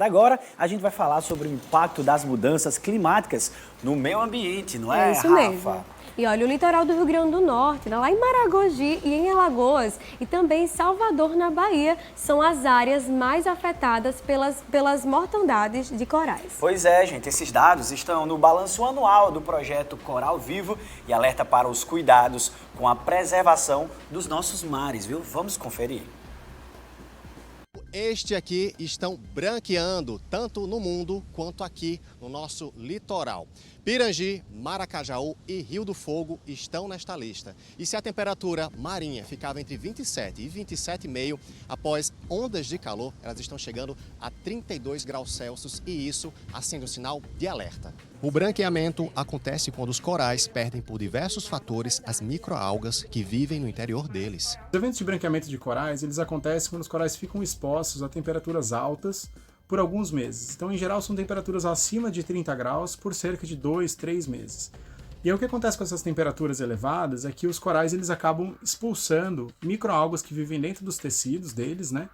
Agora a gente vai falar sobre o impacto das mudanças climáticas no meio ambiente, não é, isso Rafa? mesmo. E olha, o litoral do Rio Grande do Norte, lá em Maragogi e em Alagoas, e também em Salvador, na Bahia, são as áreas mais afetadas pelas mortandades de corais. Pois é, gente, esses dados estão no balanço anual do projeto Coral Vivo e alerta para os cuidados com a preservação dos nossos mares, viu? Vamos conferir. Este aqui estão branqueando, tanto no mundo quanto aqui no nosso litoral. Pirangi, Maracajaú e Rio do Fogo estão nesta lista. E se a temperatura marinha ficava entre 27 e 27,5, após ondas de calor, elas estão chegando a 32 graus Celsius e isso acende um sinal de alerta. O branqueamento acontece quando os corais perdem por diversos fatores as microalgas que vivem no interior deles. Os eventos de branqueamento de corais, eles acontecem quando os corais ficam expostos a temperaturas altas por alguns meses. Então, em geral, são temperaturas acima de 30 graus por cerca de 2, 3 meses. E aí, o que acontece com essas temperaturas elevadas é que os corais eles acabam expulsando microalgas que vivem dentro dos tecidos deles, né?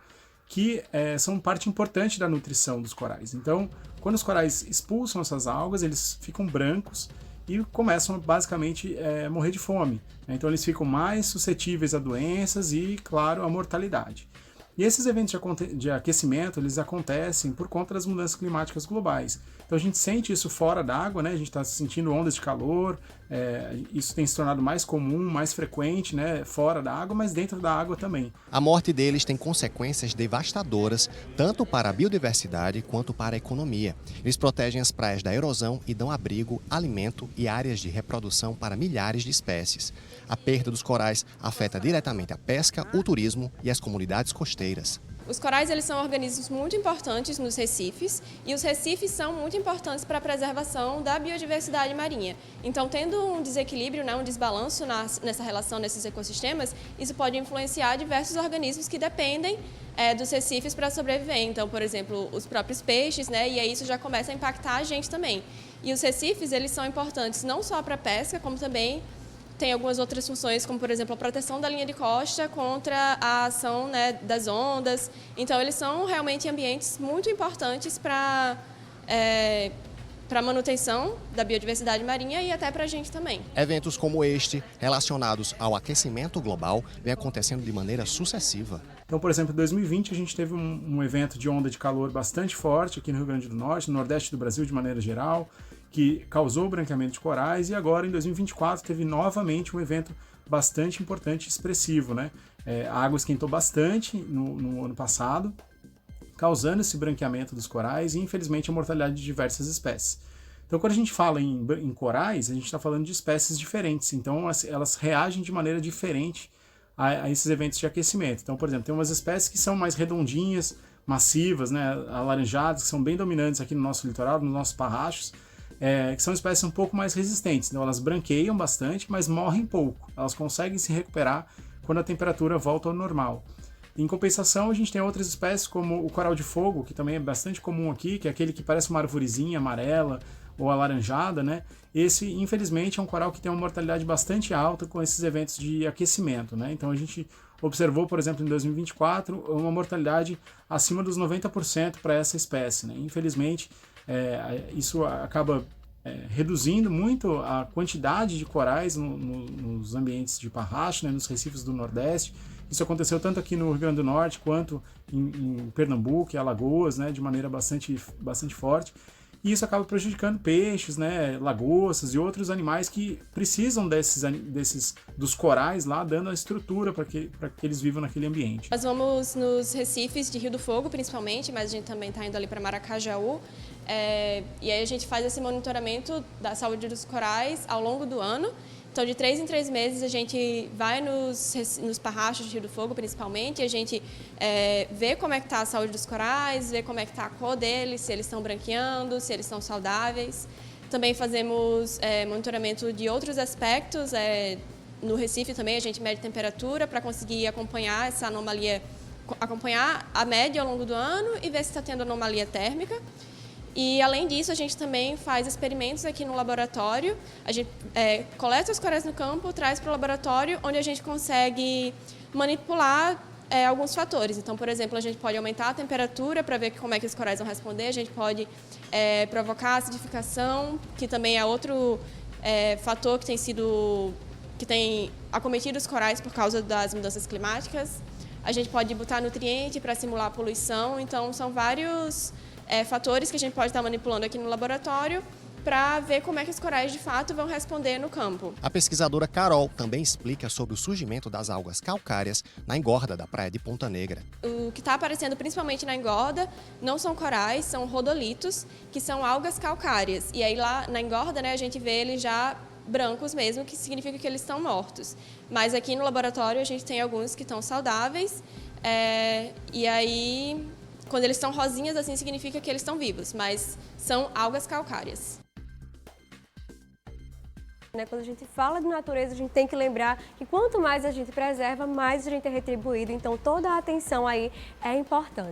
Que são parte importante da nutrição dos corais. Então, quando os corais expulsam essas algas, eles ficam brancos e começam basicamente a morrer de fome. Né? Então, eles ficam mais suscetíveis a doenças e, claro, a mortalidade. E esses eventos de aquecimento, eles acontecem por conta das mudanças climáticas globais. Então a gente sente isso fora d'água, né? A gente está sentindo ondas de calor, isso tem se tornado mais comum, mais frequente, né? Fora da água, mas dentro da água também. A morte deles tem consequências devastadoras, tanto para a biodiversidade quanto para a economia. Eles protegem as praias da erosão e dão abrigo, alimento e áreas de reprodução para milhares de espécies. A perda dos corais afeta diretamente a pesca, o turismo e as comunidades costeiras. Os corais eles são organismos muito importantes nos recifes e os recifes são muito importantes para a preservação da biodiversidade marinha. Então, tendo um desequilíbrio, um desbalanço nessa relação, nesses ecossistemas, isso pode influenciar diversos organismos que dependem dos recifes para sobreviver. Então, por exemplo, os próprios peixes, né? E aí isso já começa a impactar a gente também. E os recifes eles são importantes não só para a pesca, como também tem algumas outras funções, como, por exemplo, a proteção da linha de costa contra a ação, né, das ondas. Então, eles são realmente ambientes muito importantes para a manutenção da biodiversidade marinha e até para a gente também. Eventos como este, relacionados ao aquecimento global, vêm acontecendo de maneira sucessiva. Então, por exemplo, em 2020 a gente teve um evento de onda de calor bastante forte aqui no Rio Grande do Norte, no Nordeste do Brasil de maneira geral, que causou o branqueamento de corais, e agora em 2024 teve novamente um evento bastante importante e expressivo, né? A água esquentou bastante no ano passado, causando esse branqueamento dos corais e infelizmente a mortalidade de diversas espécies. Então, quando a gente fala em corais, a gente está falando de espécies diferentes, então elas reagem de maneira diferente a esses eventos de aquecimento. Então, por exemplo, tem umas espécies que são mais redondinhas, massivas, né, alaranjadas, que são bem dominantes aqui no nosso litoral, nos nossos parrachos, que são espécies um pouco mais resistentes. Então elas branqueiam bastante, mas morrem pouco. Elas conseguem se recuperar quando a temperatura volta ao normal. Em compensação, a gente tem outras espécies como o coral de fogo, que também é bastante comum aqui, que é aquele que parece uma arvorezinha amarela ou alaranjada, né? Esse, infelizmente, é um coral que tem uma mortalidade bastante alta com esses eventos de aquecimento, né? Então a gente observou, por exemplo, em 2024, uma mortalidade acima dos 90% para essa espécie, né? Infelizmente, isso acaba reduzindo muito a quantidade de corais nos ambientes de parracho, né, nos recifes do Nordeste. Isso aconteceu tanto aqui no Rio Grande do Norte quanto em Pernambuco e Alagoas, né, de maneira bastante forte. E isso acaba prejudicando peixes, né, lagostas e outros animais que precisam dos corais lá, dando a estrutura para que eles vivam naquele ambiente. Nós vamos nos recifes de Rio do Fogo, principalmente, mas a gente também está indo ali para Maracajaú. E aí a gente faz esse monitoramento da saúde dos corais ao longo do ano. Então, de 3 em 3 meses, a gente vai nos parrachos de Rio do Fogo, principalmente, e a gente vê como é que está a saúde dos corais, vê como é que está a cor deles, se eles estão branqueando, se eles estão saudáveis. Também fazemos monitoramento de outros aspectos. No Recife também a gente mede temperatura para conseguir acompanhar essa anomalia, acompanhar a média ao longo do ano e ver se está tendo anomalia térmica. E, além disso, a gente também faz experimentos aqui no laboratório. A gente coleta os corais no campo, traz para o laboratório, onde a gente consegue manipular alguns fatores. Então, por exemplo, a gente pode aumentar a temperatura para ver como é que os corais vão responder, a gente pode provocar acidificação, que também é outro fator que tem acometido os corais por causa das mudanças climáticas. A gente pode botar nutriente para simular a poluição, então são vários fatores que a gente pode estar manipulando aqui no laboratório para ver como é que os corais de fato vão responder no campo. A pesquisadora Carol também explica sobre o surgimento das algas calcárias na engorda da praia de Ponta Negra. O que está aparecendo principalmente na engorda não são corais, são rodolitos, que são algas calcárias. E aí lá na engorda, né, a gente vê eles já brancos mesmo, que significa que eles estão mortos. Mas aqui no laboratório a gente tem alguns que estão saudáveis, e aí quando eles estão rosinhas assim significa que eles estão vivos, mas são algas calcárias. Quando a gente fala de natureza, a gente tem que lembrar que quanto mais a gente preserva, mais a gente é retribuído. Então, toda a atenção aí é importante.